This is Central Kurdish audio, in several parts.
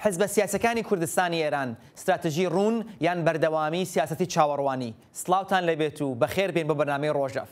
حزب سیاسەکانی کوردستانی ئێران استراتژی ڕوون یان بەردەوامی سیاسەتی چاوەڕوانی سڵاوتان لەبێت و بەخێر بێن بە بەرنامەی ڕۆژەف.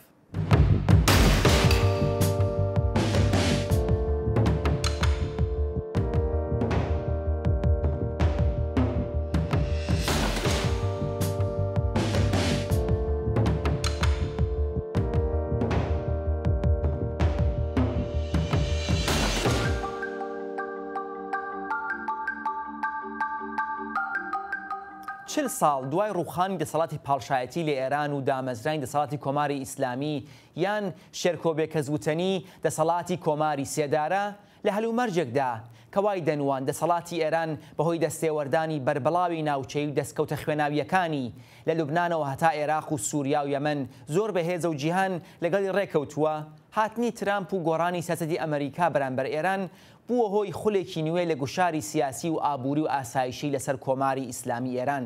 چل ساڵ دوای ڕووخانی دەسەڵاتی پاڵشایەتی لە ئێران و دامەزرانی دەسەڵاتی کۆماری ئیسلامی یان شێرکۆبێکەزوتنی دەسەڵاتی کۆماری سێدارە لە هەلومەرجێکدا کەوای دەنوان دەسەڵاتی ئێران بەهۆی دەستێوەردانی بربەڵاوی ناوچەی و دەستکەوتە خوێناویەکانی لە لوبنانەوە هەتا عێراق و سووریا و یەمەن زۆر بەهێزە و جیهان لەگەڵی ڕێکەوتووە. هاتنی ترامپ و گۆڕانی سیاسەتی ئەمریکا بەرامبەر ئێران بووە هۆی خولێکی نوێ لە گوشاری سیاسی و ئابووری و ئاسایشی لەسەر کۆماری ئیسلامی ئێران.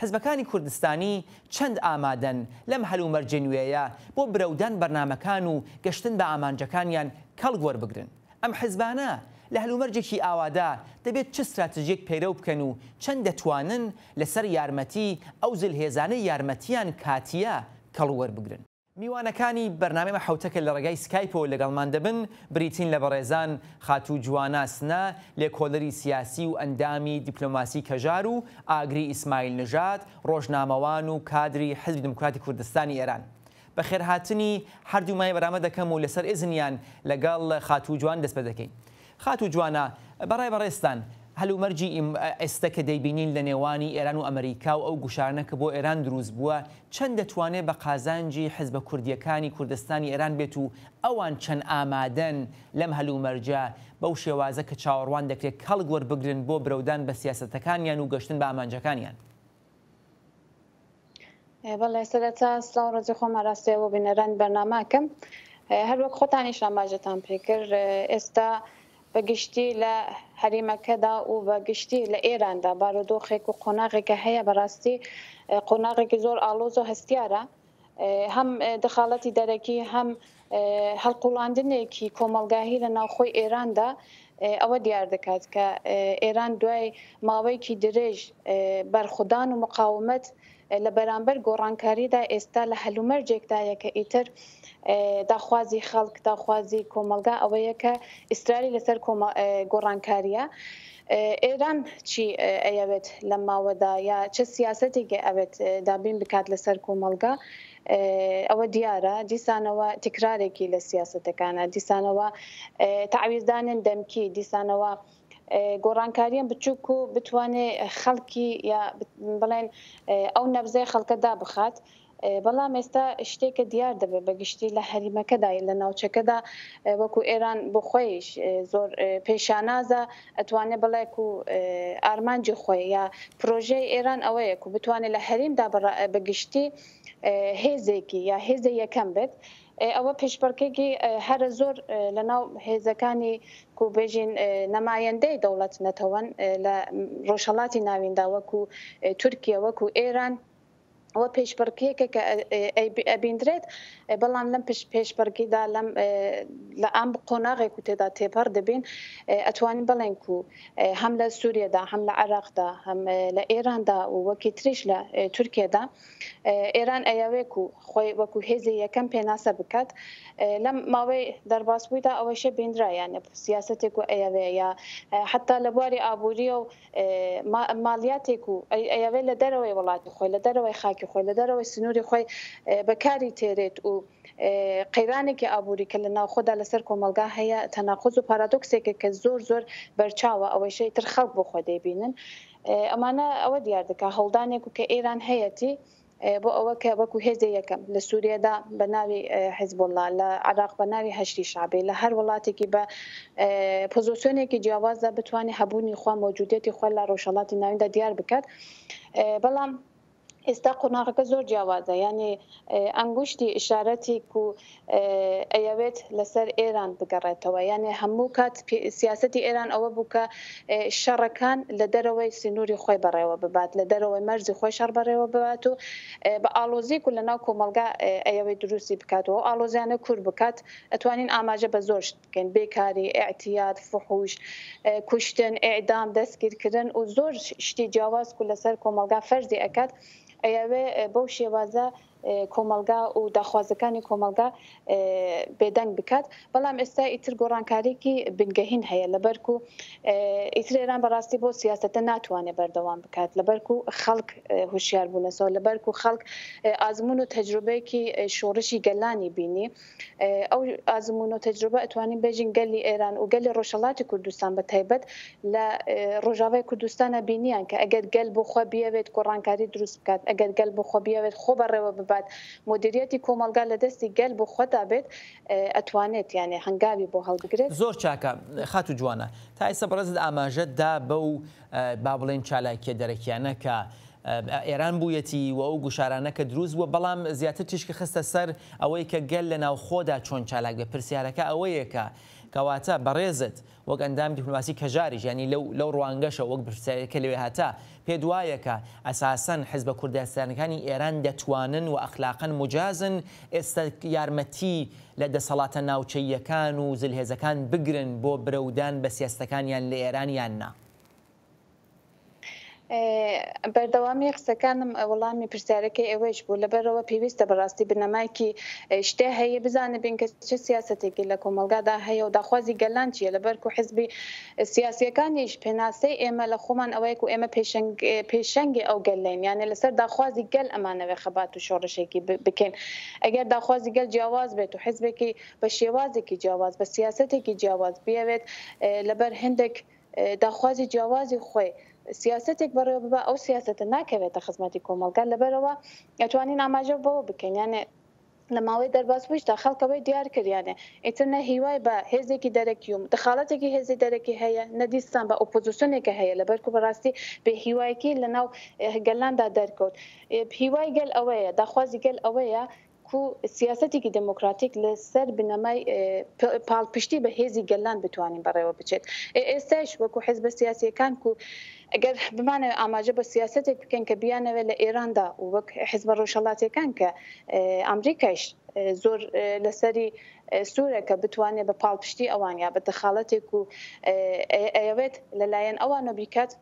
حزبەکانی کوردستانی چەند ئامادەن لەم هەلومەرجە نوێیە بۆ برەودان بەرنامەکان و گەشتن بە ئامانجەکانیان کەڵک وەربگرن. ئەم حزبانە لە هەلومەرجێکی ئاوادا دەبێت چ استراتژیەک پەیرەو بکەن و چەند دەتوانن لەسەر یارمەتی ئەو زلهێزانەی یارمەتیان کاتیە کەڵ وەربگرن. میوانەکانی بەرنامەی حوتەکە لە ڕێگای سکایپەوە لەگەڵمان دەبن. بریتین لە بەڕێزان خاتوو جوانە سنە لێکۆڵەری سیاسی و ئەندامی دیپلۆماسی کەژار و ئاگری ئیسماعیل نژاد ڕۆژنامەوان و کادری حزبی دموکراتی کوردستانی ئێران. بە خێرهاتنی هەردوومای بەرامە دەکەم و لەسەر ئێزنیان لەگەڵ خاتوو جوان دەست پێ دەکەین. خاتوو جوانە بەڕای بەڕێستان هەلومەرجی ئێستا کە دەیبینین لە نێوانی ئێران و ئەمریکا و ئەو گوشارانە کە بۆ ئێران دروست بووە چەند دەتوانێت بە قازانجی حزبە کوردیەکانی کوردستانی ئێران بێت و ئەوان چەند ئامادەن لەم هەلومەرجە بەو شێوازە کە چاوەڕوان دەکرێت کەڵک وەربگرن بۆ برەودان بە سیاسەتەکانیان و گەشتن بە ئامانجەکانیان. بەڵێ سەرەتا سڵاو ڕۆژی خۆم ئاراستەوە بینەران بەرنامەکەم هەر وەک خۆتانیشان باژەتان پێکرد ئێستا بەگشتی لە هەریمەکەدا و بەگشتی لە ئێراندا بارودۆخێک و قۆناغێکە هەیە بەڕاستی قۆناغێکی زۆر ئاڵۆز و هەستیارە هەم دەخاڵەتی دەرەکی هەم هەڵقوڵاندنێکی کۆمەلگاهی لە ناوخۆی ئێراندا ئەوە دیار دەکات کە ئێران دوای ماوەیەکی درێژ بەرخودان و مقاومەت لە بەرامبەر گۆڕانکاریدا ئێستا لە هەلومەرجێکدایە کە ئیتر داخوازی خەڵک داخوازی کۆمەلگا ئەوەیە کە ئیسرائیل لەسەر گۆڕانکاریە. ئێران چی ئەیەوێت لە ماوەدا یا چه سیاسەتێکی ئەوێت دابین بکات لەسەر کۆمەلگا ئەوە دیارە دیسانەوە تکرارێکی لە سیاسەتەکانە دیسانەوە تعویزدانن دەمکی دیسانەوە گۆڕانکاریان بچووک و بتوانێت خەڵکی یا بڵێن ئەو نەبزەی خەڵکەدا بخات. بەڵام ئێستا شتێکە دیار دەبێت بەگشتی لە هەریمەکەدا لە ناوچەکەدا وەکو ئێران بۆ خۆیش زۆر پێشانازە ئەتوانێت بڵێک و ئارمانجی خۆی یا پرۆژەی ئێران ئەوەیە و بتوانێت لە هەریمدا بەگشتی هێزێکی یا هێزە یەکەم بێت. ئەوە پێشبڕکێکی هەرە زۆر لە ناو هێزەکانی کوبێژین نەمایەندەی دەوڵەت نەتەوەن لە ڕۆژهەڵاتی ناویندا وەکو تورکیا وەکو ئێران ئەوە پێشبڕکێکە کە ئەبیندرێت بەڵام لەم پێشبڕکیدا لە ئەم قۆناغێک و تێدا تێپەڕ دەبین ئەتوانین بڵێن و هەم لە سووریەدا هەم لە عێراقدا هەم لە ئێراندا و وەکی تریش لە تورکیادا ئێران ئەیاوێک و خۆی وەکو هێزی یەکەم پێناسە بکات. لەم ماوەی دەرباسبوویدا ئەوەشە بیندرایانە سیاسەتێک و ئەیەوێ یا حتا لە بواری ئابووریە و ماڵیاتێک و ئەیەوێت لە دەرەوەی وڵاتی خۆی لە دەرەوەی خاکی خۆی لە دەرەوەی سنووری خۆی بەکاری تێرێت و قەیرانێکی ئابووری کە لە ناوخۆدا لەسەر کۆمەلگا هەیە تەناقض و پارادۆکسێکە کە زۆر زۆر بەرچاوە ئەوەشەی تر خەڵک بۆ خۆ دەیبینن. ئەمانە ئەوە دیار دەکا هەڵدانێک و کە ئێران هەیەتی بۆ ئەوە کە وەکو هێزە یەکەم لە سووریەدا بە ناوی حیزبوڵڵا لە عێراق بە ناوی هەشتی شعبی لە هەر وڵاتێکی بە پۆزیسیۆنێکی جیاوازدا بتوانێت هەبوونی خوا مەوجودیەتی خۆی لە ڕۆژهەڵاتی ناویندا دیار بکات. بەڵام ئێستا قۆناغەکە زۆر جیاوازە یعنی ئەنگشتی ئشارەتێک و ئەیەوێت لەسەر ئێران بگەڕێتەوە یعنی هەموو کات سیاسەتی ئێران ئەوە بوو کە شەڕەکان لە دەرەوەی سنووری خۆی بەڕێوە ببات لە دەرەوەی مەرزی خۆی شەڕ بەڕێوە ببات و بە ئالۆزیک و لەناو کۆمەلگا ئەیەوەی دروستی بکاتەوە ئالۆزیانە کور بکات ئەتوانین ئاماژە بە زۆر بکەین بێکاری ئاعتیاد فحوش کوشتن ئێعدام دەستگیرکردن و زۆر شتی جیاواز و لەسەر کۆمەلگا فەرزی ئەکات ئەیەوێ بەو شێوازە کۆمەلگا و داخوازەکانی کۆمەلگا بێدەنگ بکات بەڵام ئێستا ئیتر گۆڕانکاریکی بنگەهین هەیە لەبەرکو ئیتر ئێران بەڕاستی بۆ سیاستە ناتوانێت بەردەوام بکات لەبەرکو خەڵک هوشیار بوونەسەوە لەبەرکو خەڵک ئازمون و تەجروبەیەکی شۆڕشی گەلانی بینی ئەو ئازمون و تەجروبە ئەتوانین بێژین گەلی ئێران و گەلی ڕۆژهەڵاتی کوردستان بە تایبەت لە ڕۆژاوای کوردستانە بینیان کە ئەگەر گەل بۆ خۆ بیاوێت گۆڕانکاری دروست بکات ئەگەر گەل بۆ خۆ بیاوێت خۆ بەڕێوە ببات مدیریەتی کۆمەلگا لە دەستی گەل بۆ خۆتا بێت ئەتوانێت یعنی هەنگاوی بۆ هەڵبگرێت زۆر چاکە خات و جوانە تا ئێستا بەڕێزت ئاماژەتدا بەو با بڵێن چالاکیە دەرەکیانە کە ئێران بوویەتی و ئەو گوشارانە کە دروست بووە بەڵام زیاتر تیشکی خستە سەر ئەوەی کە گەل لە ناو خۆدا چۆن چالاک بێ پرسیارەکە ئەوەیەکە کەواتە بەڕێزت وەک ئەندام دیپلۆماسی کەژاریش ینی لەو ڕوانگەشە وەک پرسیارەکە لەوێ هاتا پێ دوایەکە ئەساسەن حیزبە کوردستانەکانی ئێران دەتوانن و ئەخلاقن مجازن ئێستا یارمەتی لە دەسەڵاتە ناوچەیەکان و زلهێزەکان بگرن بۆ برەودان بە سیاستەکانیان لە ئێران یان نا بەردەوامی قسەکانم وەڵامی پرسیارەکەی ئەوەش بوو لەبەرەوە پێویستە بەڕاستی بنەمایکی شتێ هەیە بزانە بین کە چه سیاسەتێکی لە کۆمەلگادا هەیە و داخوازی گەلان چیە لەبەرکو حزبی سیاسیەکانیش پێناسەی ئێمە لە خۆمان ئەوەیە و ئێمە پێشەنگی ئەو گەلین یانە لەسەر داخوازی گەل ئەمانەوێ خەبات و شۆڕشێکی بکەین ئەگەر داخوازی گەل جیاواز بێت و حزبێکی بە شێوازێکی جیاواز بە سیاسەتێکی جیاواز بیاوێت لەبەر هەندێک داخوازی جیاوازی خۆی سیاستێک بەڕێوە ببە ئەو سیاستە ناکەوێتە خزمەتی کۆمەلگا لەبەرەوە ئەتوانین ئاماژە بەوە بکەین یانێ لە ماوەی دەرباز بوویشتا خەڵکەوەی دیار کردیانێ ئیتر نە هیوای بە هێزێکی دەرەکیوم دەخالەتێکی هێزی دەرەکی هەیە نەدیستان بە ئۆپۆزیسیۆنێکە هەیە لەبەرکو بەڕاستی بە هیوایەکی لەناو گەلاندا دەرکەوت هیوای گەل ئەوەیە داخوازی گەل ئەوەیە سیاستێکی دموکراتیک لەسەر بنەمای پاڵپشتی بە هێزی گەلان بتوانین بەڕێوە بچێت ئێستاش وەکو حیزبە سیاسیەکان و ئەگەر بمانەوە ئاماژە بە سیاستێک بکەین کە بیانەوێت لە ئێراندا و وەک حیزبە ڕۆژهەڵاتیەکان کە ئەمریکایش زۆر لەسەری سوورەکە بتوانێت بە پاڵپشتی ئەوان یا بە دەخالەتێک و ئەوێت لەلایەن ئەوانە بیکات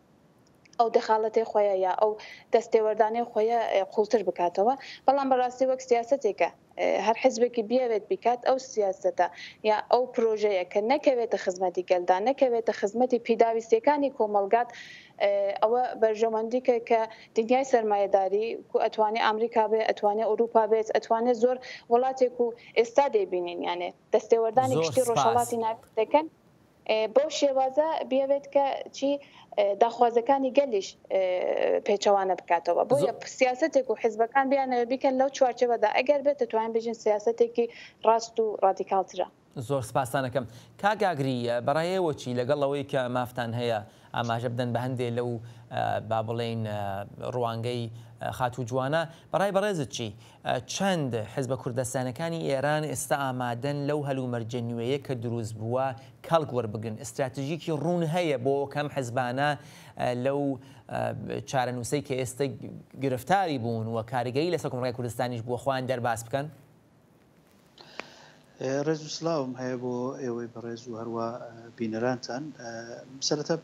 ئەو دەخالەتی خۆیە یا ئەو دەستێوەردانی خۆیە قوڵتر بکاتەوە بەڵام بەڕاستی وەک سیاستێکە هەر حزبێکی بیاوێت بیکات ئەو سیاستە یا ئەو پرۆژەیە کە نەکەوێتە خزمەتی گەلدا نەکەوێتە خزمەتی پیداویستەکانی کۆمەلگات ئەوە بەرژەوەندیکە کە دنیای سەرمایه‌داری ئەتوانێت ئەمریکا بێت ئەتوانێت ئەوروپا بێت ئەتوانێت زۆر وڵاتێک و ئێستا دەیبینین یانێ دەستێوەردانی گشتی ڕۆژهەڵاتی ناوچەکان بۆ شێوازە بیاوێت کە چی داخوازەکانی گەلیش پێچەوانە بکاتەوە بۆ سیاستێک و حیزبەکان بیانەوە بیکەن لەو چوارچێوەدا ئەگەر بێت دەتوانین بژین سیاستێکی ڕاست و ڕادیکالترە زۆر سپاسانەکەم کاگاگری بەڕایەوە چی لەگەڵ ئەوەی کە مافتان هەیە ئاماژە بدەن بە هەندێک لەو با بڵێن ڕوانگەی خات و جوانە بەڕای بەڕێزت چی چەند حیزبە کوردستانەکانی ئێران ئێستا ئامادەن لەو هەلومەرجە نوێیە کە دروست بووە کەڵک وەربگن ئستراتیژیکی ڕوون هەیە بۆ کەم حیزبانە لەو چارەنووسەی کە ئێستا گرفتاری بوون و کاریگەری لەسەر کۆمەڵگەی کوردستانیش بووە خۆیان دەرباس بکەن ڕێز و سلااوم هەیە بۆ ئێوەی بەڕێز و هەروە بینەرانتان سەرەتا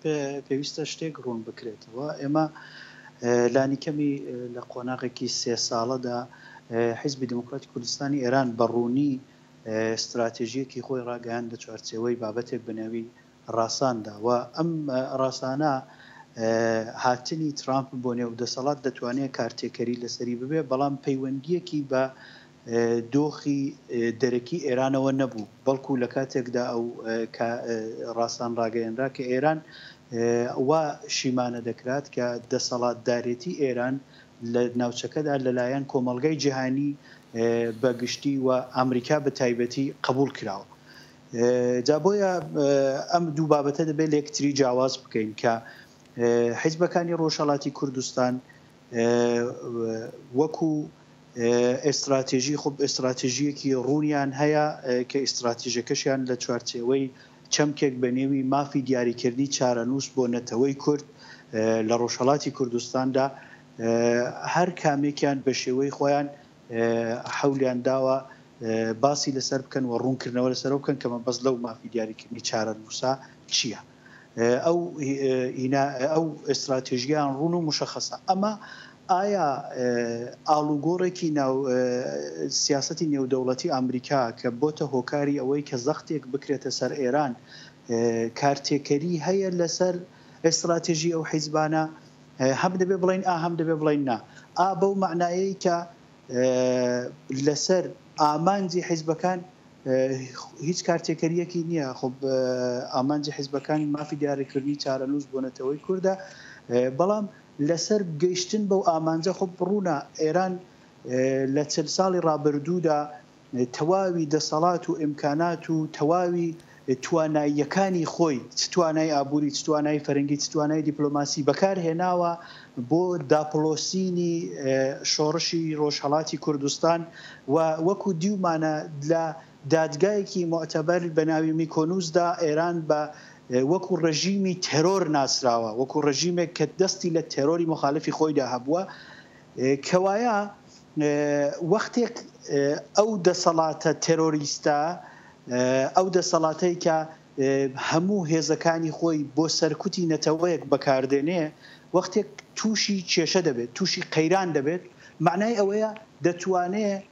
پێویستە شتێک ڕوون بکرێتەوە ئێمە لانی کەمی لە قۆناغێکی 3 ساڵەدا حیزبی دموکراتی کوردستانی ئێران بەڕوونی استراتێژیەکی خۆی ڕاگەیان لە چوارچێوەی بابەتێک بنەوی ڕاستاندا و ئەم ڕاستانە هاتنی ترامپ بۆ نێو دەسەڵات دەتوانێت کارتێکەری لەسەری ببێ بەڵام پەیوەندیەکی بە دۆخی دەرەکی ئێرانەوە نەبوو بەڵکو لە کاتێکدا ئەو ڕاستان ڕاگەیەنرا کە ئێران وا شیمانە دەکرات کە دەسەڵاتدارێتی ئێران لە ناوچەکەدا لەلایەن کۆمەڵگەی جیهانی بەگشتی و ئەمریکا بە تایبەتی قبول کراوە جا بۆیە ئەم دوو بابەتە دەبێت لە یەکتری جیاواز بکەین کە حیزبەکانی ڕۆژهەڵاتی کوردستان وەکو ئێستراتێژی خۆ ئێستراتێژیەکی ڕوونیان هەیە کە ئێستراتێژەکەشیان لە چوارچێوەی چەمکێک بە نێوی مافی دیاریکردنی چارەنووس بۆ نەتەوەی کورد لە ڕۆژهەڵاتی کوردستاندا هەر کامێکیان بە شێوەی خۆیان حەولیان داوە باسی لەسەر بکەن و ڕوونکردنەوە لەسەر بکەن کەمە بەس لەو مافی دیاریکردنی چارەنووسا چییە؟ ئەو ئێستراتێژیان ڕوون و مشەخەسە. ئەمە ئایا ئاڵوگۆڕێکی سیاسەتی نێودەوڵەتی ئەمریکا کە بۆتە هۆکاری ئەوەی کە زەختێک بکرێتە سەر ئێران کارتێکەری هەیە لەسەر ئێستراتێژی ئەو حیزبانە؟ هەم دەبێ بڵین هەم دەبێ بڵین نا. بەو معنایەی کە لەسەر ئامانجی حیزبەکان هیچ کارتێکەریەکی نییە. خب ئامانجی حیزبەکانی مافی دیاریکردنی چارەنووس بۆ نەتەوەی کووردە، بەڵام لەسەر گەیشتن بەو ئامانجە خۆ بڕوونە ئێران لە 40 ساڵی ڕابردوودا تەواوی دەسەڵات و ئیمکانات و تەواوی تواناییەکانی خۆی توانای ئابووری، توانای فەرەنگی، توانای دیپلۆماسی بەکارهێناوە بۆ داپۆلۆسینی شۆڕشی ڕۆژهەڵاتی کوردستان و وەکو دیومانە لە دادگایەکی معتەبەر بە ناوی میکۆنوسدا ئێران بە وەکو ڕژیمی تێرۆر ناسراوە، وەکو ڕژیمێک کە دەستی لە تێرۆری مخالفی خۆیدا هەبووە، کەوایە وەختێک ئەو دەسەڵاتە تێرۆریستە، ئەو دەسەڵاتەی کە هەموو هێزەکانی خۆی بۆ سەرکوتی نەتەوەیەک بەکاردێنێ، وەختێک تووشی کێشە دەبێت، تووشی قەیران دەبێت، معنای ئەوەیە دەتوانێت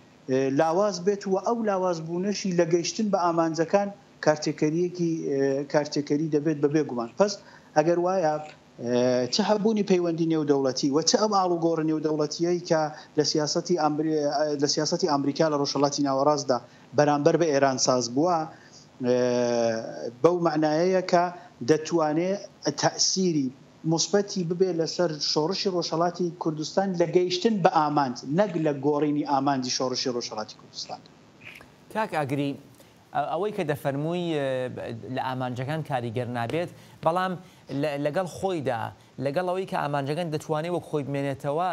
لاواز بێت و ئەو لاوازبوونەشی لە گەیشتن بە ئامانجەکان کارتێکەری دەبێت بەبێ گومان. پس ئەگەر وایە چه هەبوونی پەیوەندی نێودەوڵەتی و چه ئەم ئاڵوگۆڕ نێودەوڵەتیەی کە لە سیاسەتی ئەمریکا لە ڕۆژهەڵاتی ناوەڕاستدا بەرامبەر بە ئێران ساز بووە، بەو معنایەیە کە دەتوانێت تەئسیری مثبەتی ببێ لەسەر شۆڕشی ڕۆژهەڵاتی کوردستان لە گەیشتن بە ئامانج، نەک لە گۆڕینی ئامانجی شۆڕشی ڕۆژهەڵاتی کوردستان. کاک ئاگری، ئەوەی کە دەفەرمووی لە ئامانجەکان کاریگەر نابێت، بەڵام لەگەڵ خۆیدا لەگەڵ ئەوەی کە ئامانجەکان دەتوانێت وەک خۆی بمێنێتەوە،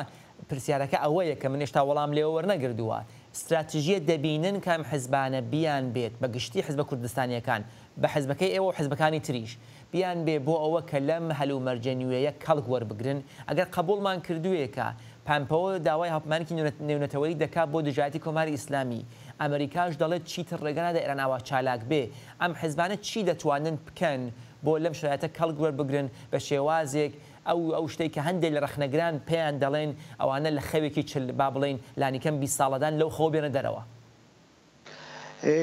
پرسیارەکە ئەوەیە کە من هێشتا وەڵام لێوە وەرنەگردووە. استراتیژیە دەبینن کام حیزبانە بیان بێت بە گشتی حیزبە کوردستانیەکان بە حیزبەکەی ئێوە و حیزبەکانی تریش بیان بێ بۆ ئەوە کە لەم هەلومەرجە نوێیە کەڵک وەربگرن. ئەگەر قبوڵمان کردوویەکە پامپەوە داوای هەڵبمانێکی نێونەتەوەی دەکات بۆ دژایەتی کۆماری ئیسلامی، ئەمریکاش دەڵێت چیتر ڕێگەنادە ئێران ئاوا چالاک بێ، ئەم حیزبانە چی دەتوانن بکەن بۆ لەم شرایەتە کەڵک وەربگرن بە شێوازێک ئەو شتێک کە هەندێک لە ڕەخنەگران پێیان دەڵێن ئەوانە لە خەوێکی با بڵێن لانیکەم 20 ساڵەدان لەو خەو بێنە دەرەوە؟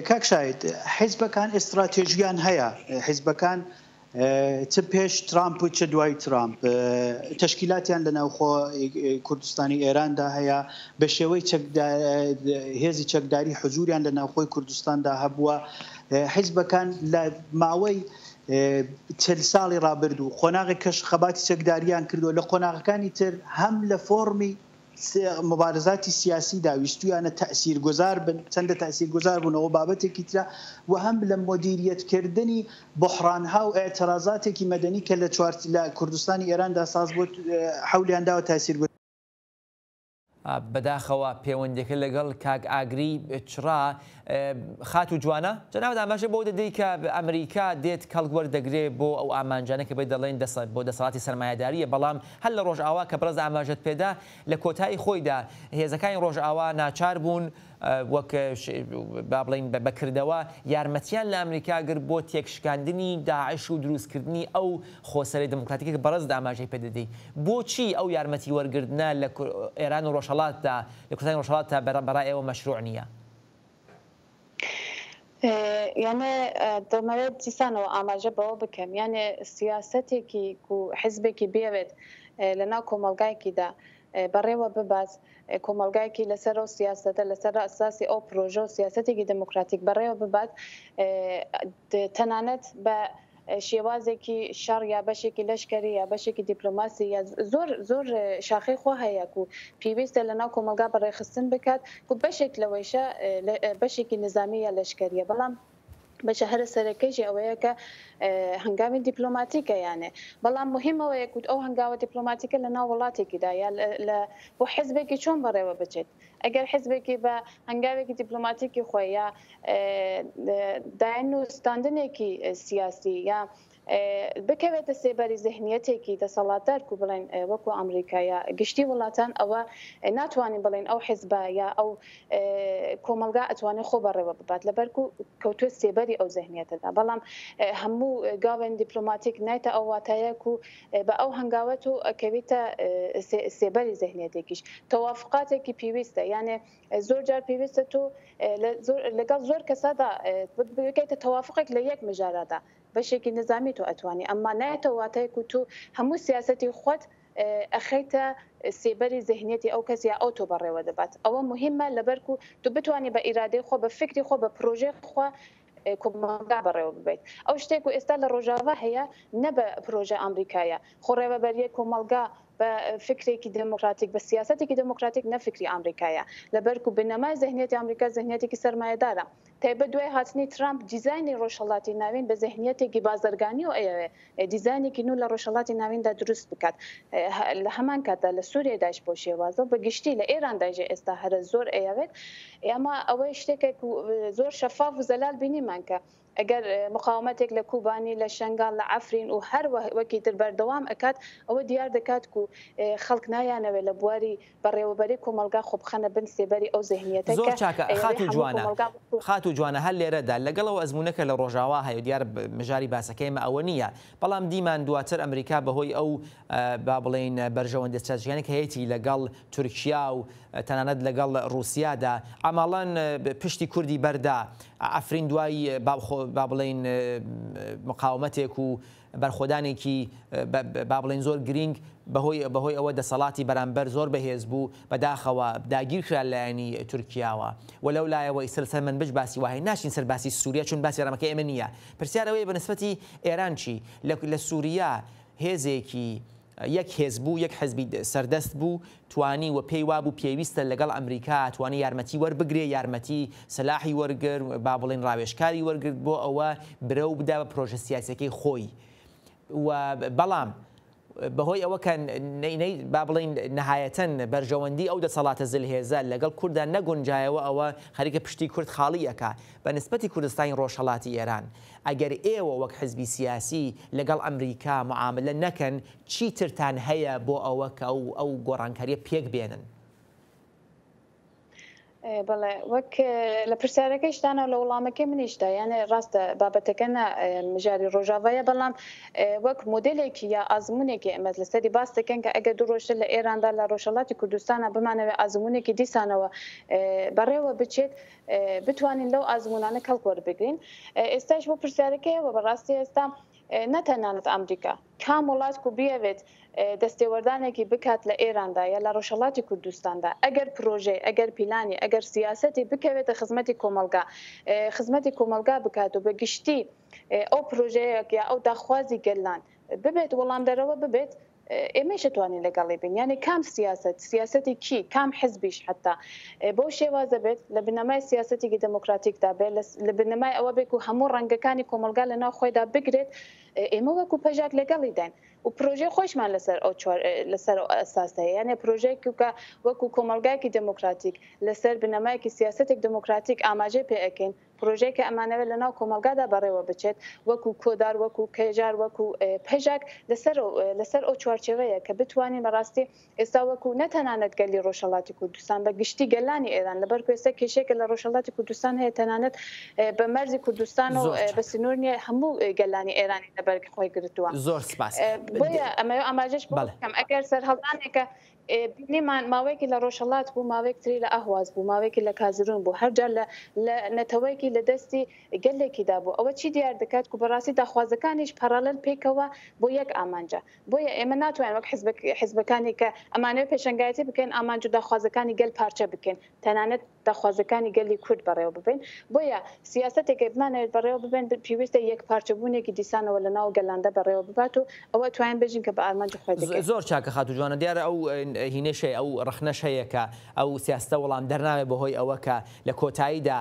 کاک شاید حیزبەکان ئێستراتێژیان هەیە، حیزبەکان چ پێش ترامپ و چ دوای ترامپ تەشکیلاتیان لە ناوخۆ کوردستانی ئێراندا هەیە، بە شێوەی هێزی چەکداری حزوریان لە ناوخۆی کوردستاندا هەبووە. حیزبەکان لە ماوەی 40 ساڵی ڕابردوو قۆناغی کەش خەباتی چەکداریان کردو، لە قۆناغەکانی تر هەم لە فۆرمی مبارزاتی سیاسی داویستویانە تأثیرگوزار بن، چەندە تأثیرگوزار بوونەوە بابەتێکی ترە، و هەم لە مدیریەتکردنی بحرانها و ئێترازاتێکی مەدەنی کە لە کوردستانی ئێراندا ساز بوو حەولیان داوە تأثیرگوزار. بەداخەوە پەیوەندێکە لەگەڵ کاک ئاگری چڕا خات و جوانە جەناب ئاماژە بۆ دەدەی کە ئەمریکا دێت کەڵک وەردەگرێت بۆ ئەو ئامانجانە کە بێ دەڵێن بۆ دەسەڵاتی سەرمایه‌داریە، بەڵام هەر لە ڕۆژئاوا کە بەرز ئاماژەت پێدا لە کۆتایی خۆیدا هێزەکانی ڕۆژئاوا ناچار بوون وەک با بڵین بەکردەوە یارمەتیان لە ئەمریکا گر بۆ تێکشکاندنی داعش و دروستکردنی ئەو خۆسەری دموکراتیکە کە بەرز ئاماژەی پێدەدەی. بۆچی ئەو یارمەتی وەرگردنە لە ئێران و ڕۆژهەڵاتدا لە کوردستانی ڕۆژهەڵاتدا بەڕای ئێوە مەشروع نییە؟ یانە دەمەوێت دیسانەوە ئاماژە بەوە بکەم، یانێ سیاسەتێکی و حیزبێکی بێوێت لەناو کۆمەلگایەکیدا بەڕێوە ببات، کۆمەلگایەکی لەسەر ئەو سیاسەتە لەسەر ئەساسی ئەو پرۆژە و سیاسەتێکی دموکراتیک بەڕێوە ببات، تەنانەت بە شێوازێکی شەڕ یا بەشێکی لەشکری یا بەشێکی دیپلۆماسی یا زۆر شاخەی خۆ هەیە و پێویستە لەناو کۆمەلگا بەڕێخستن بکات و بەشێک لەوەیشە بەشێکی نظامی یا لەشکریە. بەڵام بەشە هەرە سەرەکەیشی ئەوەیە کە هەنگاوی دیپلۆماتیکە یانێ بەڵام مهمەوەیە کوت ئەو هەنگاوە دیپلۆماتیکە لە ناو وڵاتێکیدا یا بۆ حزبێکی چۆن بەڕێوە بچێت ئەگەر حزبێکی بە هەنگاوێکی دیپلۆماتیکی خۆی یا داین و ستاندنێکی سیاسی یا بکەوێتە سێبەری ذهنیەتێکی دەسەڵاتدار و بڵێن وەکو ئەمریکایە گشتی وڵاتان ئەوە ناتوانین بڵێن ئەو حزبە یا ئەو کۆمەلگا ئەتوانێت خۆ بەڕێوە ببات لەبەرکو کەوتوێت سێبەری ئەو ذهنیەتەدا بەڵام هەموو گاوێن دیپلۆماتیک نایتە ئەو واتایەک و بە ئەو هەنگاوەت و ئەکەویتە سێبەری ذهنیەتێکیش تەوافقاتێکی پێویستە یانێ زۆر جار پێویستە تۆ لەگەڵ زۆر کەسادا بگەیتە تەوافقێک لە یەک مژارادا بەشێکی نظامی تۆ ئەتوانی ئەمما نایەتە واتایەک و تو هەموو سیاسەتی خۆت ئەخەیتە سێبەری ذهنیەتی ئەو کەس یا ئەو تۆ بەڕێوە دەبات ئەوە مهمە لەبەرکو تو بتوانانی بە ئیرادەی خۆ بە فکری خۆ بە پرۆژێ خۆ کۆمەلگا بەڕێوە ببیت ئەو شتێک و ئێستا لە ڕۆژاوا هەیە نە بە پرۆژە ئەمریکایە خۆڕێوەبەریە کۆمەلگا بە فکرێکی دموکراتیک بە سیاسەتێکی دموکراتیک نەفکری ئەمریکایە لەبەرکو بنەمای ذهنیەتی ئەمریکا ذهنیەتێکی سەرمایه‌دارە تایبەت دوای هاتنی ترامپ دیزاینی ڕۆژهەڵاتی ناوین بە ذهنیەتێکی بازرگانی و ئەوێ دیزاینێکی نو لە ڕۆژهەڵاتی ناویندا دروست بکات لە هەمان کاتدا لە سووریاداش بۆ شێوازە بە گشتی لە ئێرانداژێ ئێستا هەرە زۆر ئەیەوێت ئێمە ئەوەی شتێکێک زۆر شەفاف و زەلال بینیمان کە ئەگەر مقاومەتێک لە کوبانی لە شنگال لە ئەفرین و هەر وەکی تر بەردەوام ئەکات ئەوە دیار دەکات و خەڵک نایانەوێت لە بواری بەڕێوەبەری کۆمەلگا خۆ بخەنە بن سێبەری ئەو ذهنیەتە زۆر چاکە خات و جوانە هەر لێرەدا لەگەڵەوە ئەزمونونەکە لە ڕۆژاوا هەیە دیار مژاری باسەکەیمە ئەوە نییە بەڵام دیمان دواتر ئەمریکا بەهۆی ئەو با بڵێن بەرژەوەندە استراتیژیانێک هەیەی لەگەڵ تورکیا و تەنانەت لەگەڵ رووسیادا ئەماڵان پشتی کوردی بەردا ئەفرین دوای با بڵێن مقاومەتێک و بەرخۆدانێکی با بڵێن زۆر گرنگ بەهۆی ئەوە دەسەڵاتی بەرامبەر زۆر بەهێز بوو بەداخەوە داگیرکرا لایەنی تورکیاوە وەلەو لایەوە ئیسەر من بش باسی وای ناشین سەر باسی سووریا چون باسی ڕەمەکە ئێمە نییە پرسیارەوەی بەنسبەتی ئێران چی لە سووریا هێزێکی یەک هێز بوو یەک حزبی سەردەست بوو توانی و پێی وابوو پێویستە لەگەڵ ئەمریکا توانی یارمەتی وەربگرێ یارمەتی سلاحی وەرگر با بڵێن ڕاوێژکاری وەرگرت بۆ ئەوە برەو بدا بە پرۆژە سیاسەکەی خۆی و بەڵام بەهۆی ئەوە کە با بڵین نەهایەتەن بەرژەوەندی ئەو دەسەڵاتە زلهێزە لەگەڵ کووردا نەگونجایەوە ئەوە خەریکە پشتی کورد خاڵیەکە بە نسبەتی کوردستانی ڕۆژهەڵاتی ئێران ئەگەر ئێوە وەک حزبی سیاسی لەگەڵ ئەمریکا معاملە نەکەن چی ترتان هەیە بۆ ئەوە کە ئەو گۆڕانکاریە پێک بێنن بەڵێ وەک لە پرسیارەکەیشتانە لە وەڵامەکەی منیشدا یانێ ڕاستە بابەتەکە مژاری ڕۆژاوایە بەڵام وەک مۆدلێکی یا ئازمونێکی ئەمە لەسەری باس دەکەن کە ئەگەر دوو ڕۆژتر لە ئێراندا لە ڕۆژهەڵاتی کوردستانە بمانەوێت ئازمونێکی دیسانەوە بەڕێوە بچێت بتوانین لەو ئازمونانە کەڵک وەربگرین ئێستاش بۆ پرسیارەکەیەوە بەڕاستی ئێستا نەتەنانەت ئەمریکا کام وڵات و بیاوێت دەستێوەردانێکی بکات لە ئێراندا یا لە ڕۆژهەڵاتی کوردستاندا ئەگەر پرۆژێ ئەگەر پیلانی ئەگەر سیاسەتی بکەوێتە خزمەتی کۆمەلگا بکات و بە گشتی ئەو پرۆژەیەک یا ئەو داخوازی گەلان ببێت وەڵام دەرەوە ببێت ئێمەش توانین لەگەڵی بین یعنی کام سیاسەتی کی کام حزبیش حتا بۆ شێوازە بێت لە بنەمای سیاسەتێکی دموکراتیکدا بێت لە بنەمای ئەوە بێت و هەموو ڕەنگەکانی کۆمەلگا لە ناو خۆیدا بگرێت ئێمە وەکو پەژاک لەگەڵی داین و پرۆژه خۆشمان لەسەر ئەساسە یعنی پرۆژەیەک کە وەکو کۆمەلگایەکی دموکراتیک لەسەر بنەمایەکی سیاسەتێک دموکراتیک ئاماژەی پێ ئەکەین پرۆژەیەکە ئەمانەوێت لەناو کۆمەلگادا بەڕێوە بچێت وەکو کۆدار وەکو کێژار وەکو پەژاک لەسەر ئەو چوارچێوەیە کە بتوانین بەڕاستی ئێستا وەکو نەتەنانەت گەلی ڕۆژهەڵاتی کوردستان بە گشتی گەلانی ئێران لەبەر ئێستا کێشەیەکە لە ڕۆژهەڵاتی کوردستان هەیە تەنانەت بە مەرزی کوردستان و بە سنوور نیە هەموو گەلانی ئێرانی لەبەر خۆی گرتووە زۆر سپاس بۆیە ئەمە ئاماژەش بکەم ئەگەر سەرهەڵدانێکە بینیمان ماوەیەکی لە ڕۆژهەڵات بوو ماوەیەک تری لە ئەهواز بوو ماوەیەکی لە کازرون بوو هەرجار لە نەتەوەیەکی لە دەستی گەلێکیدا بوو ئەوە چی دیار دەکات و بەڕاستی داخوازەکانیش پەرەلەل پێکەوە بۆ یەک ئامانجە بۆیە ئێمە ناتوانین وەک حیزبەکانی کە ئەمانەوێت پێشەنگایەتی بکەین ئامانج و داخوازەکانی گەل پارچە بکەین تەنانەت داخوازەکانی گەلی کورد بەڕێوە ببین بۆیە سیاسەتێک بمانەوێت بەڕێوە ببین پێویستە یەک پارچەبوونێکی دیسانەوە لەناو گەلاندا بەڕێوە ببات و ئەوە توانین بژین کە بە ئارمانج خۆی دەکەین. زۆر چاکە خاتو جوانە دیارە ئەو هینەشەی ئەو ڕخنەش هەیە کە ئەو سیاستە وەڵام دەرناوێت بەهۆی ئەوە کە لە کۆتاییدا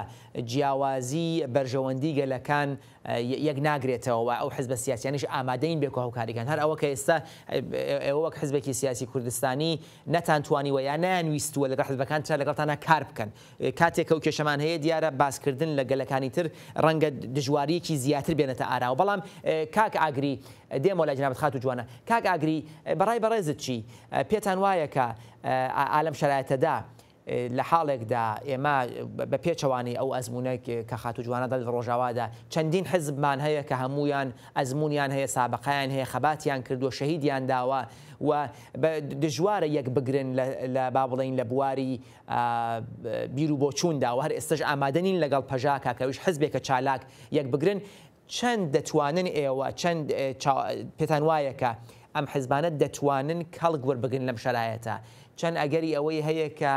جیاوازی بەرژەوەندی گەلەکان یەک ناگرێتەوە ئەو حزبە سیاسیانیش ئامادەین بێکۆ هەوکاریەکان هەر ئەوە کە ئێستا ئێوە وەک حزبێکی سیاسی کوردستانی نەتانتوانیوە یان نانویستووە لەگەڵ حزبەکان چا لەگەڵتانە کار بکەن کاتێک ئەو کێشەمان هەیە دیارە باسکردن لە گەلەکانی تر ڕەنگە دژواریەکی زیاتر بێنێتە ئاراوە بەڵام کاک ئاگری دێمە لای جنابەت خاتو جوانە کاک ئاگری بەڕای بەڕێزت چی پێتان وایە کە ئالەم شەرایەتەدا لە حاڵێکدا ئێمە بە پێچەوانی ئەو ئەزمونێک کە خاتو جوانەدا لە ڕۆژاوادا چەندین حزبمان هەیە کە هەمویان ئەزمونیان هەیە سابقەیان هەیە خەباتیان کردووە شەهیدیان داوە و دژوارە یەک بگرن لە با بڵین لە بواری بیر و بۆچووندا و هەر ئێستش ئامادەنین لەگەڵ پەژاکە کەویش حزبێکە چالاک یەک بگرن چەند دەتوانن ئێوە چەند پێتان وایە کە ئەم حزبانە دەتوانن کەڵک وەربگرن لەم شەرایەتە چەند ئەگەری ئەوەی هەیە کە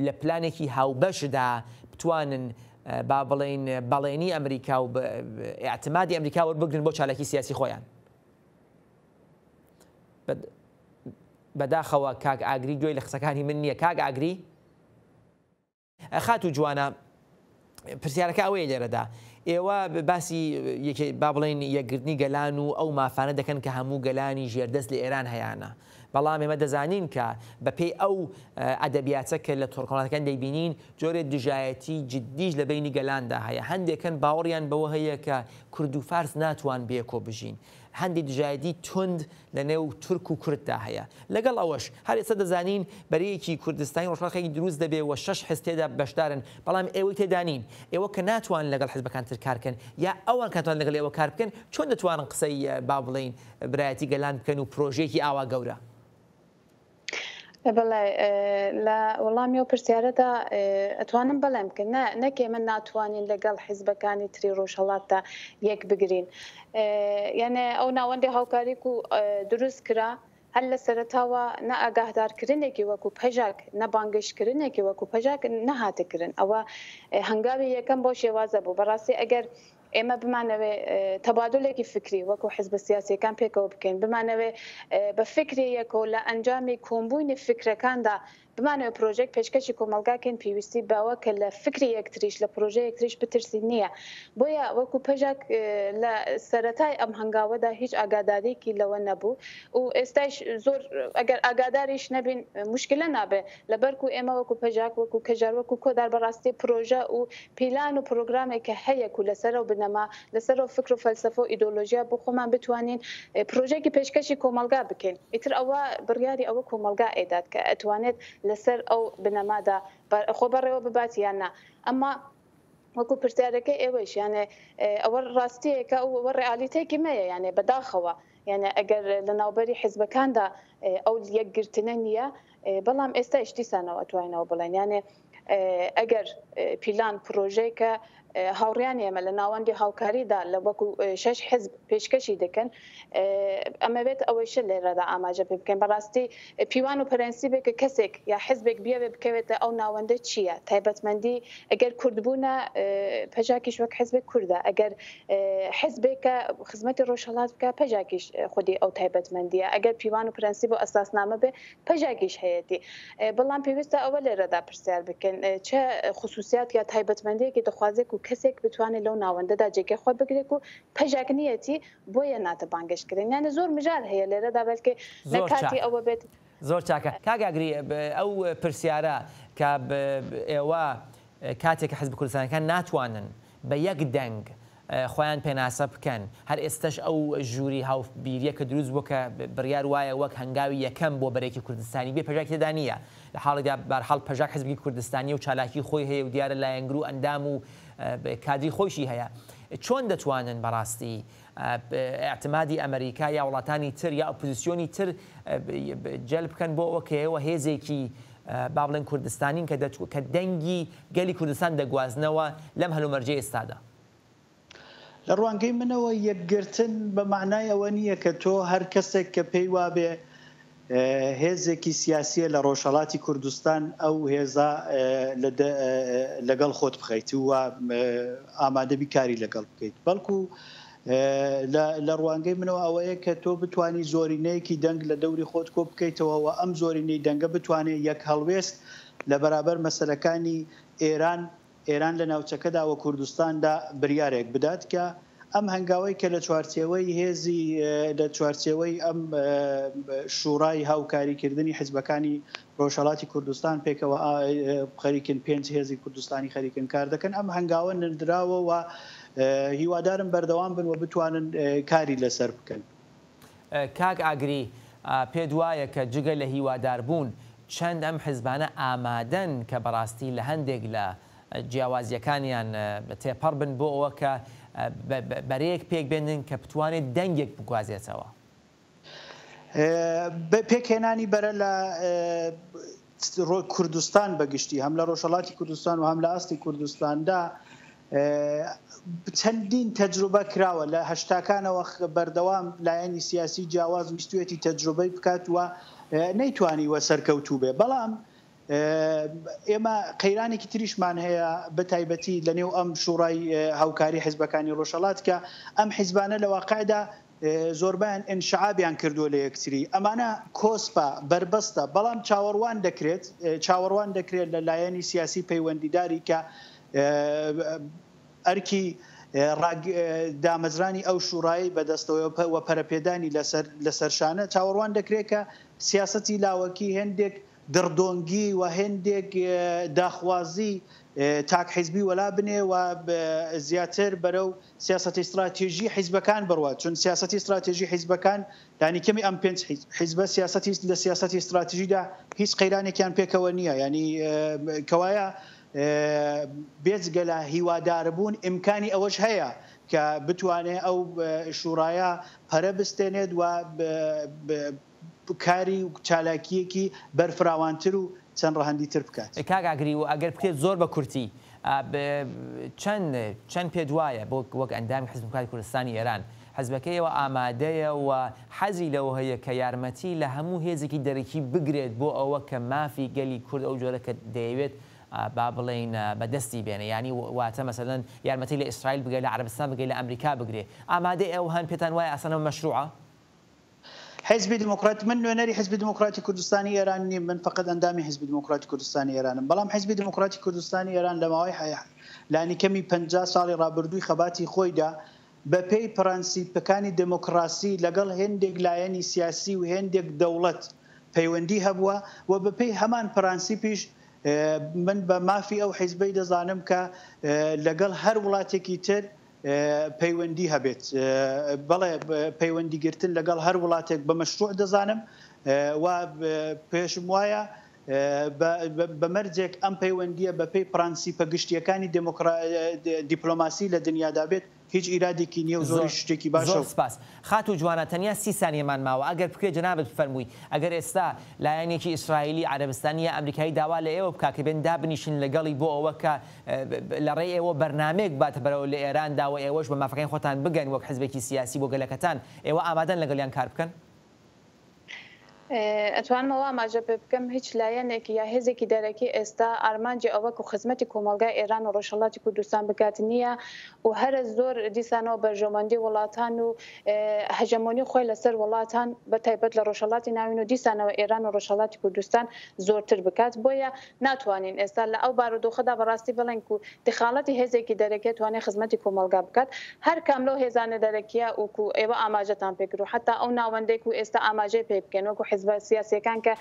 لە پلانێکی هاوبەشدا بتوانن با بڵین بەڵێنی ئەمریکا و ئاعتمادی ئەمریکا وەربگرن بۆ چالاکی سیاسی خۆیان بەداخەوە کاک ئاگری گوێی لە قسەکانی من نییە کاک ئاگری خاتو جوانە پرسیارەکە ئەوەیە لێرەدا ئێوە باسی با بڵین یەکگرتنی گەلان و ئەو مافانە دەکەن کە هەموو گەلانی ژێردەست لە ئێران هەیەە بەڵام ئێمە دەزانین کە بەپێی ئەو ئەدەبیاتە کە لە تۆڕکۆڵەتەکان دەیبینین جۆرێک دژایەتی جددیش لە بینی گەلاندا هەیە هەندێکن باوەڕیان بەوە هەیە کە کورد و فارس ناتوان بێکۆ بژین هەندی دژایەتی تند لە نێو تورک و کورددا هەیە لەگەڵ ئەوەش هەر ئێستا دەزانین بەرەیەکی کوردستانی ڕۆژهەڵاتێکی دروست دەبێ و 6 حزب تێدا بەشدارن بەڵام ئێوەی تێدانین ئێوە کە ناتوان لەگەڵ حزبەکان تر کارکەن یا ئەوان کاتوان لەگەڵ ئێوە کار بکەن چۆن دەتوانن قسەی با بڵین برایەتی گەلان بکەن و پرۆژێکی ئاوا گەورە بەڵێ لە وەڵامی و پرسیارەدا ئەتوانم بەڵێم کە نەکێ من ناتوانین لەگەڵ حیزبەکانی تری ڕۆژهەڵاتدا یەک بگرین یعنی ئەو ناوەندی هاوکاریک و دروست کرا هەر لە سەرەتاوە نە ئاگاهدارکردنێکی وەکو پەژاک نە بانگشتکردنێکی وەکو پەژاک نەهاتەکردن ئەوە هەنگاوی یەکەم بۆ شێوازە بوو بەڕاستی ئەگەر ئێمە بمانەوێ تەبادلێکی فکری وەکو حزب سیاسیەکان پێکەوە بکەین بمانەوێ بە فکری یەکەوە لە ئەنجامی کۆمبوونی فکرەکاندا بمانەوە پرۆژێک پێشکەشی کۆمەلگاکەین پێویستی باوە کە لە فکری یەکتریش لە پرۆژە یەکتریش بترسی نییە بۆیە وەکو پەژاک لە سەرەتای ئەم هەنگاوەدا هیچ ئاگادارێکی لەوە نەبوو و ئێستاش زۆر ئەگەر ئاگاداریش نەبین مشکلە نابێ لەبەرکو ئێمە وەکو پەژاک وەکو کەژار وەکو کۆدار بەڕاستی پرۆژە و پیلان و پرۆگرامێکە هەیە و لەسەر و بنەما لەسەر و فکر و فەلسەفە و ئیدۆلۆژیا بۆ خۆمان بتوانین پرۆژێکی پێشکەشی کۆمەلگا بکەین ئیتر ئەوە بڕیاری ئەوە کۆمەلگا ئێدات کە ئەتوانێت لەسەر ئەو بنەمادا خۆ بەڕێوە ببات یاننا ئەمما وەکو پرسیارەکەی ئێوەش یانێ ئەوە ڕاستیەکە ئەوە ڕێعالیتێکی مەیە یانێ بەداخەوە یانە ئەگەر لە ناوبەری حیزبەکاندا ئەو یەکگرتنە نییە بەڵام ئێستا ئیشتیسانەوە ئەتوانینەوە بڵێن یانێ ئەگەر پیلان پرۆژێکە هاوڕیان ئێمە لە ناوەندی هاوکاریدا لە وەکو 6 حزب پێشکەشی دەکەن ئەمە بێت ئەوەیش لێرەدا ئاماژە پێ بکەین بەڕاستی پیوان و پەرەنسیبێک کە کەسێک یا حزبێک بیاوێ بکەوێتە ئەو ناوەندە چییە تایبەتمەندی ئەگەر کوردبوونە پەژاکیش وەک حزبێک کووردە ئەگەر حزبێکە خزمەتی ڕۆژهەڵات بکە پەژاکیش خودی ئەو تایبەتمەندیە ئەگەر پیوان و پرەنسیب و ئەساسنامە بێ پەژاکیش هەیەی بەڵام پێویستە ئەوە لێرەدا پرسیار بکەن چه خصوصیات یا تایبەتمەندیەکی دەخوازێک و کەسێک بتوانێت لەو ناوەندەدا جێگەی خۆ بگرێت و پەژاک نیەتی بۆیە ناتە بانگشتکردن یانە زۆر مژار هەیە لێرەدا بەلکە نەکاتی ئەوە بێت زۆر چاکە کاگاگری ئەو پرسیارە کە ئێوە کاتێک کە حزب کوردستانەکان ناتوانن بە یەک دەنگ خۆیان پێناسە بکەن هەر ئێستش ئەو ژووری هاوبیریە کە دروست بوو کە بڕیار وایە وەک هەنگاوی یەکەم بۆ بەرێکی کوردستانی بێ پەژاک تێدا نییە لە حاڵێکدا بەرحاڵ پەژاک حزبی کوردستانی و چالاکی خۆی هەیە و دیارە لایەنگر و ئەندام و کادری خۆشی هەیە چۆن دەتوانن بەڕاستی ئاعتمادی ئەمریکا یا وڵاتانی تر یا ئۆپۆزیسیۆنی تر جەلب بکەن بۆ ئەوە کە ئێوە هێزێکی با بڵێن کوردستانین کە دەنگی گەلی کوردستان دەگوازنەوە لەم هەلومەرجەی ئێستادا لە ڕوانگەی منەوە یەکگرتن بە معنای ئەوە نییە کە تۆ هەر کەسێک کە پێی وابێ هێزێکی سیاسیە لە ڕۆژهەڵاتی کوردستان ئەو هێزا لەگەڵ خۆت بخەیت و ئامادەبی کاری لەگەڵ بکەیت بەڵکو لە ڕوانگەی منەوە ئەوەیە کە تۆ بتانی زۆرینەیەکی دەنگ لە دەوری خۆت کۆ بکەیتەوە و ئەم زۆرینەی دەنگە بتوانێت یەک هەڵوێست لە بەرابەر مەسەلەکانی ئێران لە ناوچەکەدا و کوردستاندا بریارێک بدات کە ئەم هەنگاوی کە لە چوارچێوەی هێزی لە چوارچێوەی ئەم شوڕای هاوکاریکردنی حیزبەکانی ڕۆژهەڵاتی کوردستان پێکەوە خەریکن 5 هێزی کوردستانی خەریکن کار دەکەن ئەم هەنگاوە نردراوە و هیوادارم بەردەوام بن و بتوانن کاری لەسەر بکەن. کاک ئاگری پێ وایە کە جگە لە هیوادار بوون چەند ئەم حیزبانە ئامادەن کە بەڕاستی لە هەندێک لە جیاوازیەکانیان تێپەڕ بن بۆ ئەوە کە بەرەیەک پێک بێنن کە بتوانێت دەنگێک بگوازێتەوە. پێکهێنانی بەرە لە کوردستان بەگشتی هەم لە ڕۆژهەڵاتی کوردستان و هەم لە ئاستی کوردستاندا چەندین تەجروبە کراوە لە هەشتاکانەوە بەردەوام لایەنی سیاسی جیاواز ویستوێتی تەجروبەی بکات و نەیتوانیوە سەرکەوتوو بێ. بەڵام ئێمە قەیرانێکی تریشمان هەیە بە تایبەتی لە نێو ئەم شوڕای هاوکاری حیزبەکانی ڕۆژهەڵات کە ئەم حیزبانە لە واقعدا زۆربیان ئینشعابیان کردووە لە یەکتری. ئەمانە کۆسپە بربەستە بەڵام چاوەڕوان دەکرێت لە لایەنی سیاسی پەیوەندیداری کە ئەرکی دامەزرانی ئەو شوڕایی بەدەستەوە و پەرەپێدانی لەسەرشانە چاوەڕوان دەکرێت کە سیاسەتی لاوەکی هێندێک دڕدۆنگی و هێندێک داخوازی تاک حیزبی وەلا بنێ و زیاتر بەرەو سیاسەتی استراتێژی حیزبەکان بڕوات، چون سیاسەتی استراتێژی حیزبەکان دانیکەمی ئەم 5 حیزبە لە سیاسەتی استراتێژیدا هیچ قەیرانێکیان پێکەوە نییە، ینی کەوایە بێجگە لە هیواداربوون ئیمکانی ئەوەش هەیە کە بتوانێت ئەو شوڕایە پەرە بستێنێت و کاری و چالاکیەکی بەرفراوانتر و چەند ڕەهەندی تر بکات. کاک ئاگری و ئەگەر بکرێت زۆر بە کورتی چەند پێ وایە بۆ وەک ئەندامی حیزب دموکراتی کوردستانی ئێران حەزبەکەیەوە ئامادەیە و حەزی لەوە هەیە کە یارمەتی لە هەموو هێزێکی دەرەکی بگرێت بۆ ئەوە کە مافی گەلی کورد ئەو جۆرە کە دەیەوێت با بڵێن بەدەستی بێنە، ینی واتە مەسەلەن یارمەتی لە ئیسرائیل بگەێت لە عەرەبستان بگەێت لە ئەمریکا بگرێت. ئامادەی ئەو هەن پێتان وایە ئەسەنەوە مەشروعە؟ حزبی دموکرات من نوێنەری حزبی دموکراتی کوردستانی ئێران نیم، من فقط ئەندامی حزبی دموکراتی کوردستانی ئێرانم. بەڵام حزبی دموکراتی کوردستانی ئێران لە ماوەی لانیکەمی 50 ساڵی ڕابردووی خەباتی خۆیدا بە پێی پرەنسیپەکانی دموکراسی لەگەڵ هێندێک لایەنی سیاسی و هێندێک دەوڵەت پەیوەندی هەبووە و بە پێی هەمان پرەنسیپیش من بە مافی ئەو حیزبەی دەزانم کە لەگەڵ هەر وڵاتێکی تر پەیوەندی هەبێت. بەڵێ پەیوەندیگرتن لەگەڵ هەر وڵاتێک بە مەشروع دەزانم و پێشم وایە بەمەرجێک ئەم پەیوەندیە بە پێی پرەنسیپە گشتیەکانی دیپلۆماسی لە دنیادا بێت هیچ ئیرادێکی نییە و زۆر شتێکی باشە. زۆر سپاس. خات و جوانە تەنیا 30 سانیەمان ماوە، ئەگەر بکرێت جەنابەت بفەرمووی ئەگەر ئێستا لایەنێکی ئیسرائیلی عەرەبستانی یا ئەمریکایی داوا لە ئێوە بکا کە بێن دابنیشن لەگەڵی بۆ ئەوە کە لە ڕێی ئێوە بەرنامەیەک باتە بەرەوە لە ئێراندا و ئێوەش بە مافەکانی خۆتان بگەن وەک حیزبێکی سیاسی بۆ گەلەکەتان، ئێوە ئامادەن لەگەڵیان کار بکەن؟ ئەتوانمەوە ئاماژە پێ بکەم هیچ لایەنێکی یا هێزێکی دەرەکی ئێستا ئارمانجی ئەوەک و خزمەتی کۆمەلگای ئێران و ڕۆژهەڵاتی کوردستان بکات نییە و هەرە زۆر دیسانەوە بەرژەوەندی وڵاتان و هەژەمۆنی خۆی لەسەر وڵاتان بە تایبەت لە ڕۆژهەڵاتی ناوین و دیسانەوە ئێران و ڕۆژهەڵاتی کوردستان زۆرتر بکات، بۆیە ناتوانین ئێستا لە ئەو بارودۆخەدا بەڕاستی بڵێن و دخالەتی هێزێکی دەرەکێت توانێت خزمەتی کۆمەلگا بکات. هەر کام لەو هێزانە دەرەکیە وکو ئێوە ئاماژەتان پێکرد و حتا ئەو ناوەندێک و ئێستا ئاماژەی پێ بکەن وەکو حیزب سیاسیەکان کە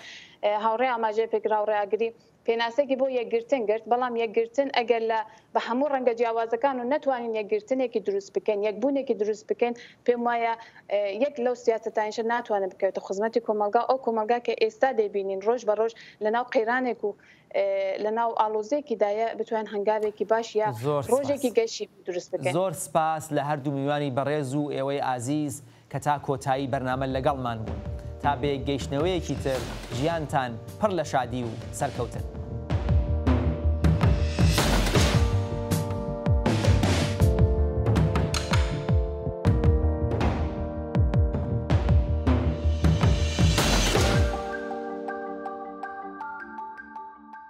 هاوڕێ ئاماژەی پێکرا و ڕێگری پێناسێکی بۆ یەکگرتن گرت، بەڵام یەکگرتن ئەگەر لە بە هەموو ڕەنگە جیاوازەکان و نتوانین یەکگرتنێکی دروست بکەین یەکبوونێکی دروست بکەین پێم وایە یەک لەو سیاسەتانیشە ناتوانێت بکەوێتە خزمەتی کۆمەلگا، ئەو کۆمەلگا کە ئێستا دەبینین ڕۆژ بە ڕۆژ لەناو قەیرانێک و لەناو ئاڵۆزێکیدایە بتوان هەنگاوێکی باش یا ڕۆژێکی گەشی دروست بکەین. زۆر سپاس لە هەردوو میوانی بەڕێز و ئێوەی ئازیز کە تا کۆتایی بەرنامە لەگەڵمان بوون تا بێ گەیشتنەوەیەکی تر ژیانتان پڕ لە شادی و سەرکەوتن.